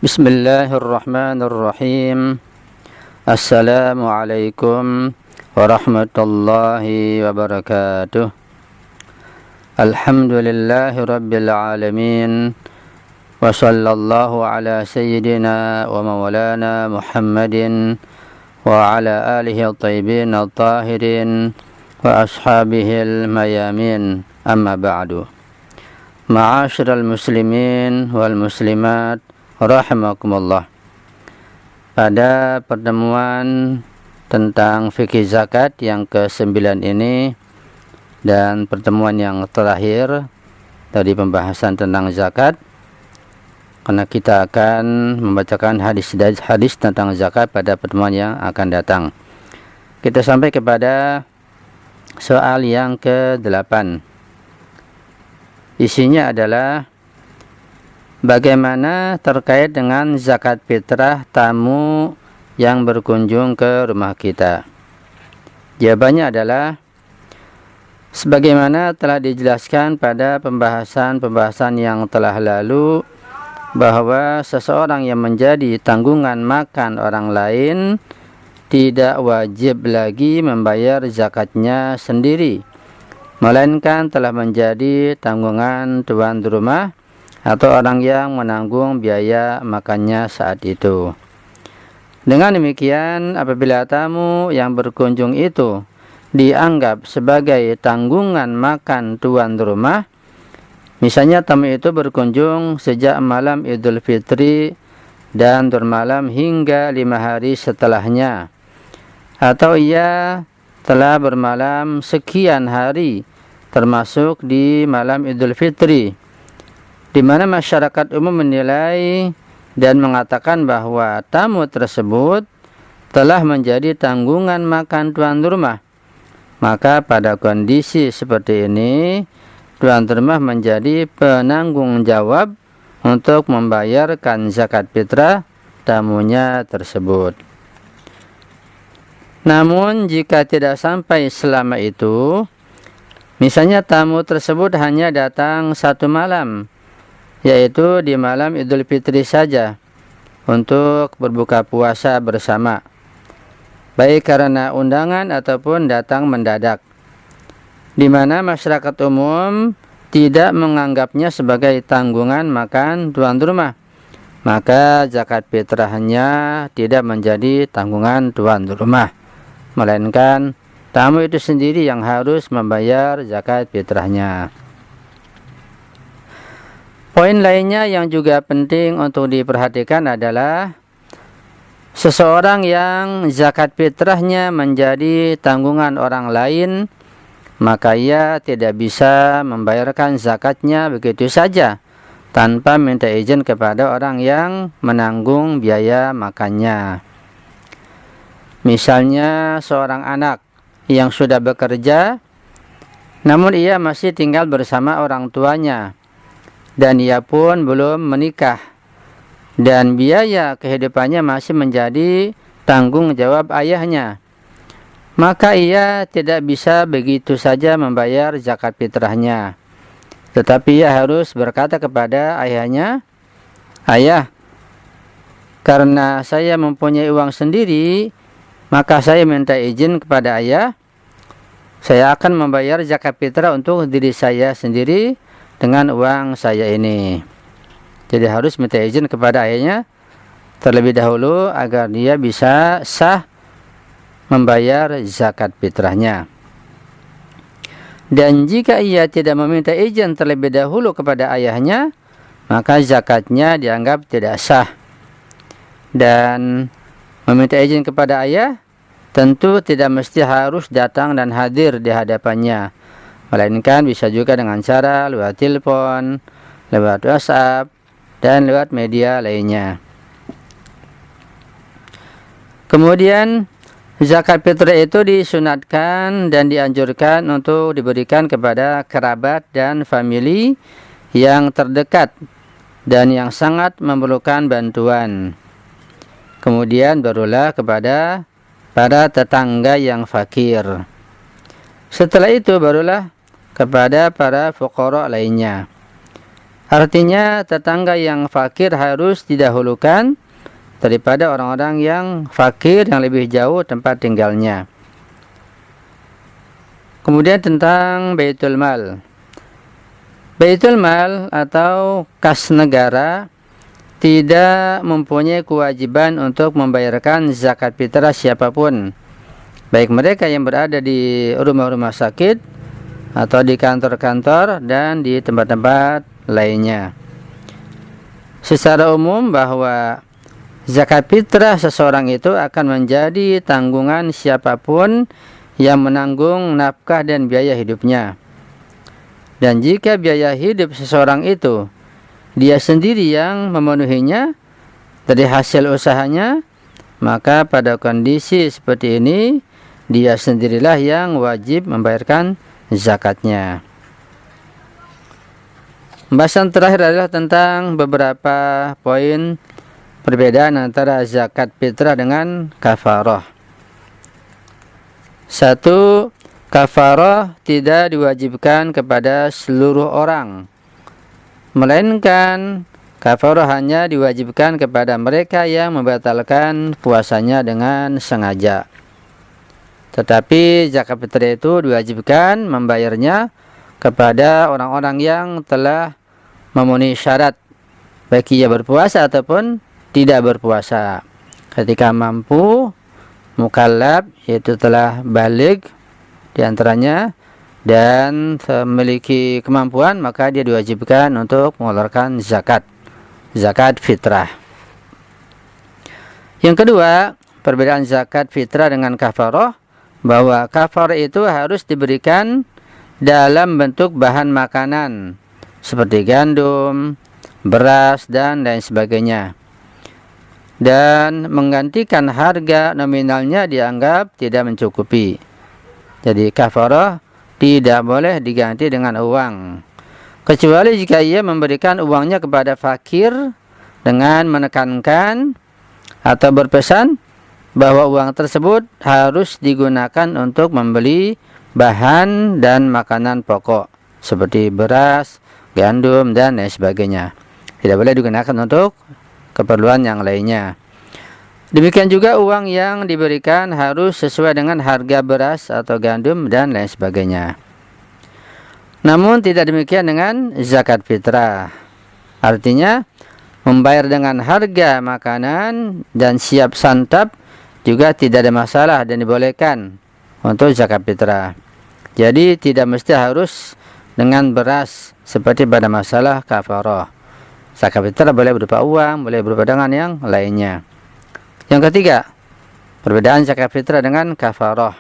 Bismillahirrahmanirrahim. Assalamualaikum warahmatullahi wabarakatuh. Alhamdulillahi rabbil alamin. Wa sallallahu ala sayyidina wa maulana Muhammadin wa ala alihi at-tayyibin at-tahirin wa ashabihil mayamin. Amma ba'du. Ma'asyiral muslimin wal muslimat rahimakumullah. Pada pertemuan tentang fikih zakat yang ke-9 ini dan pertemuan yang terakhir dari pembahasan tentang zakat, karena kita akan membacakan hadis tentang zakat pada pertemuan yang akan datang, kita sampai kepada soal yang ke-8. Isinya adalah bagaimana terkait dengan zakat fitrah tamu yang berkunjung ke rumah kita. Jawabannya adalah sebagaimana telah dijelaskan pada pembahasan yang telah lalu, bahwa seseorang yang menjadi tanggungan makan orang lain tidak wajib lagi membayar zakatnya sendiri, melainkan telah menjadi tanggungan tuan rumah atau orang yang menanggung biaya makannya saat itu. Dengan demikian, apabila tamu yang berkunjung itu dianggap sebagai tanggungan makan tuan rumah, misalnya tamu itu berkunjung sejak malam Idul Fitri dan bermalam hingga 5 hari setelahnya, atau ia telah bermalam sekian hari termasuk di malam Idul Fitri, di mana masyarakat umum menilai dan mengatakan bahwa tamu tersebut telah menjadi tanggungan makan tuan rumah, maka pada kondisi seperti ini tuan rumah menjadi penanggung jawab untuk membayarkan zakat fitrah tamunya tersebut. Namun jika tidak sampai selama itu, misalnya tamu tersebut hanya datang 1 malam, yaitu di malam Idul Fitri saja, untuk berbuka puasa bersama, baik karena undangan ataupun datang mendadak, di mana masyarakat umum tidak menganggapnya sebagai tanggungan makan tuan rumah, maka zakat fitrahnya tidak menjadi tanggungan tuan rumah, melainkan tamu itu sendiri yang harus membayar zakat fitrahnya. Poin lainnya yang juga penting untuk diperhatikan adalah seseorang yang zakat fitrahnya menjadi tanggungan orang lain, maka ia tidak bisa membayarkan zakatnya begitu saja tanpa minta izin kepada orang yang menanggung biaya makannya. Misalnya seorang anak yang sudah bekerja, namun ia masih tinggal bersama orang tuanya, dan ia pun belum menikah, dan biaya kehidupannya masih menjadi tanggung jawab ayahnya, maka ia tidak bisa begitu saja membayar zakat fitrahnya, tetapi ia harus berkata kepada ayahnya, "Ayah, karena saya mempunyai uang sendiri, maka saya minta izin kepada ayah, saya akan membayar zakat fitrah untuk diri saya sendiri dengan uang saya ini." Jadi harus minta izin kepada ayahnya terlebih dahulu agar dia bisa sah membayar zakat fitrahnya. Dan jika ia tidak meminta izin terlebih dahulu kepada ayahnya, maka zakatnya dianggap tidak sah. Dan meminta izin kepada ayah tentu tidak mesti harus datang dan hadir di hadapannya, melainkan bisa juga dengan cara lewat telepon, lewat WhatsApp, dan lewat media lainnya. Kemudian zakat fitrah itu disunatkan dan dianjurkan untuk diberikan kepada kerabat dan famili yang terdekat dan yang sangat memerlukan bantuan. Kemudian barulah kepada para tetangga yang fakir. Setelah itu barulah kepada para fuqara lainnya. Artinya tetangga yang fakir harus didahulukan daripada orang-orang yang fakir yang lebih jauh tempat tinggalnya. Kemudian tentang Baitul Mal. Baitul Mal atau kas negara tidak mempunyai kewajiban untuk membayarkan zakat fitrah siapapun, baik mereka yang berada di rumah-rumah sakit atau di kantor-kantor dan di tempat-tempat lainnya. Secara umum bahwa zakat fitrah seseorang itu akan menjadi tanggungan siapapun yang menanggung nafkah dan biaya hidupnya. Dan jika biaya hidup seseorang itu dia sendiri yang memenuhinya dari hasil usahanya, maka pada kondisi seperti ini dia sendirilah yang wajib membayarkan zakatnya. Pembahasan terakhir adalah tentang beberapa poin perbedaan antara zakat fitrah dengan kafarah. 1. Kafarah tidak diwajibkan kepada seluruh orang, melainkan kafarah hanya diwajibkan kepada mereka yang membatalkan puasanya dengan sengaja. Tetapi zakat fitrah itu diwajibkan membayarnya kepada orang-orang yang telah memenuhi syarat, baik ia berpuasa ataupun tidak berpuasa. Ketika mampu, mukallaf, yaitu telah baligh di antaranya, dan memiliki kemampuan, maka dia diwajibkan untuk mengeluarkan zakat fitrah. Yang kedua, perbedaan zakat fitrah dengan kafarah, bahwa kafarah itu harus diberikan dalam bentuk bahan makanan seperti gandum, beras, dan lain sebagainya, dan menggantikan harga nominalnya dianggap tidak mencukupi. Jadi kafarah tidak boleh diganti dengan uang, kecuali jika ia memberikan uangnya kepada fakir dengan menekankan atau berpesan bahwa uang tersebut harus digunakan untuk membeli bahan dan makanan pokok seperti beras, gandum, dan lain sebagainya. Tidak boleh digunakan untuk keperluan yang lainnya. Demikian juga uang yang diberikan harus sesuai dengan harga beras atau gandum dan lain sebagainya. Namun tidak demikian dengan zakat fitrah. Artinya membayar dengan harga makanan dan siap santap juga tidak ada masalah dan dibolehkan untuk zakat fitrah. Jadi tidak mesti harus dengan beras seperti pada masalah kafarah. Zakat fitrah boleh berupa uang, boleh berupa dengan yang lainnya. Yang ketiga, perbedaan zakat fitrah dengan kafarah.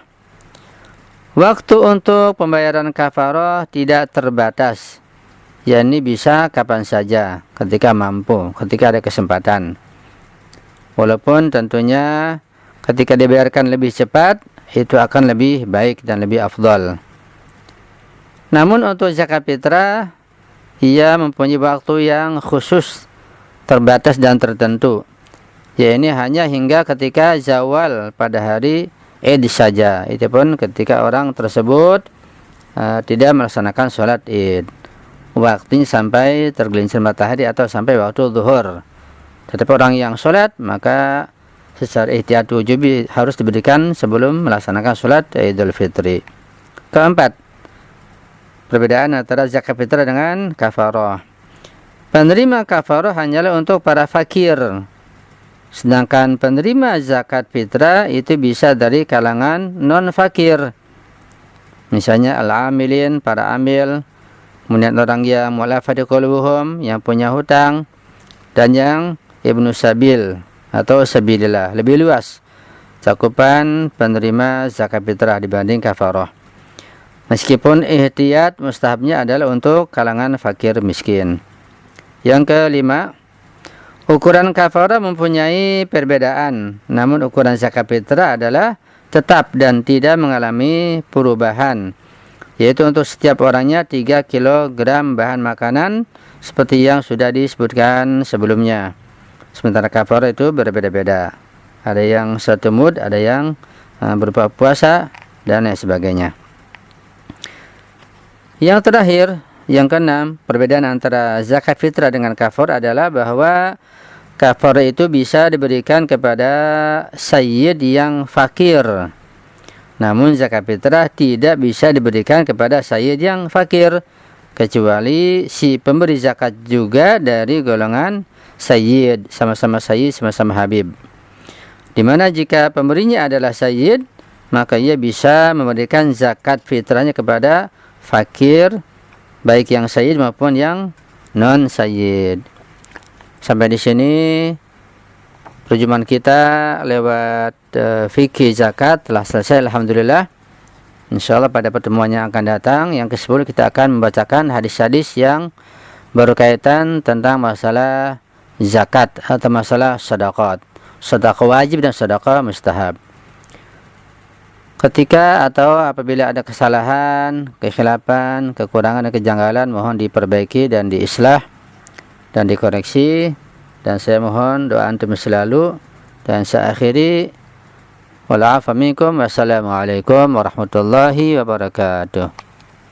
Waktu untuk pembayaran kafarah tidak terbatas, yakni bisa kapan saja, ketika mampu, ketika ada kesempatan. Walaupun tentunya ketika dibayarkan lebih cepat, itu akan lebih baik dan lebih afdal. Namun untuk zakat fitrah, ia mempunyai waktu yang khusus, terbatas dan tertentu. Ya, ini hanya hingga ketika zawal pada hari Id saja. Itu pun ketika orang tersebut tidak melaksanakan sholat Id. Waktunya sampai tergelincir matahari atau sampai waktu zuhur. Tetapi orang yang sholat, maka secara ihtiyat wujub harus diberikan sebelum melaksanakan sholat Idul Fitri. Keempat, perbedaan antara zakat fitrah dengan kafarah. Penerima kafarah hanyalah untuk para fakir. Sedangkan penerima zakat fitrah itu bisa dari kalangan non-fakir. Misalnya al-amilin, para amil, kemudian orang yang mu'allafati qulubuhum, yang punya hutang, dan yang ibnu sabil atau sabilillah. Lebih luas cakupan penerima zakat fitrah dibanding kafarah. Meskipun ihtiyat mustahabnya adalah untuk kalangan fakir miskin. Yang kelima, ukuran kafarah mempunyai perbedaan, namun ukuran zakat fitrah adalah tetap dan tidak mengalami perubahan, yaitu untuk setiap orangnya 3 kg bahan makanan seperti yang sudah disebutkan sebelumnya. Sementara kafarah itu berbeda-beda, ada yang 1 mud, ada yang berupa puasa dan lain sebagainya. Yang terakhir, Yang keenam, perbedaan antara zakat fitrah dengan kafar adalah bahwa kafar itu bisa diberikan kepada sayyid yang fakir. Namun zakat fitrah tidak bisa diberikan kepada sayyid yang fakir, kecuali si pemberi zakat juga dari golongan sayyid, sama-sama sayyid, sama-sama habib. Dimana jika pemberinya adalah sayyid, maka ia bisa memberikan zakat fitrahnya kepada fakir, baik yang sayyid maupun yang non sayyid. Sampai di sini perjumpaan kita lewat fikih zakat telah selesai, alhamdulillah. Insyaallah pada pertemuan yang akan datang yang ke-10 kita akan membacakan hadis-hadis yang berkaitan tentang masalah zakat atau masalah sedekah. Sedekah wajib dan sedekah mustahab. Ketika atau apabila ada kesalahan, kekhilafan, kekurangan dan kejanggalan, mohon diperbaiki dan diislah dan dikoreksi, dan saya mohon doa antum selalu, dan saya akhiri wal afa minkum, wassalamualaikum warahmatullahi wabarakatuh.